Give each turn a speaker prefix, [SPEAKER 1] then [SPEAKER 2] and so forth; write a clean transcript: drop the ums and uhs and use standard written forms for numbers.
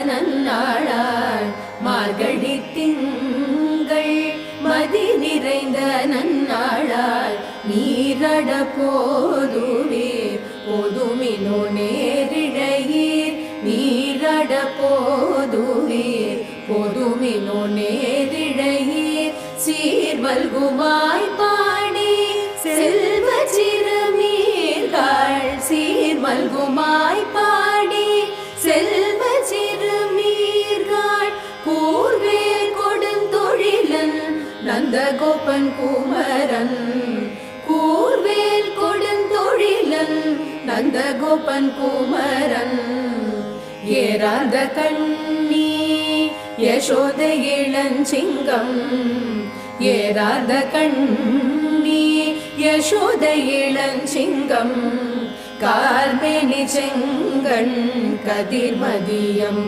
[SPEAKER 1] நன்னாளாள் மார்கழி திங்கள் மதி நிறைந்த நன்னாளாள் நீரட போதுவீர் போதுமினோ நேரிழையீர் நீரட போதுவீர் போதுமினோ நேரிழையீர் சீர்வல்குமாய் பாடி செல்வ சிறுமீர்கள் சீர்வல்குமாய் பாடி செல்வ சிறுமீர்கள் கூர்வேல் கொடுந்தொழிலன் நந்தகோபன் குமரன் கூர்வேல் கொடுந்தொழிலன் நந்தகோபன் குமரன் ஏறாத கண்ணி யசோத இளஞ்சிங்கம் ஏறாத கண்ணி யசோத இளஞ்சிங்கம் கார்மேனி செங்கண் கதிர்மதியம்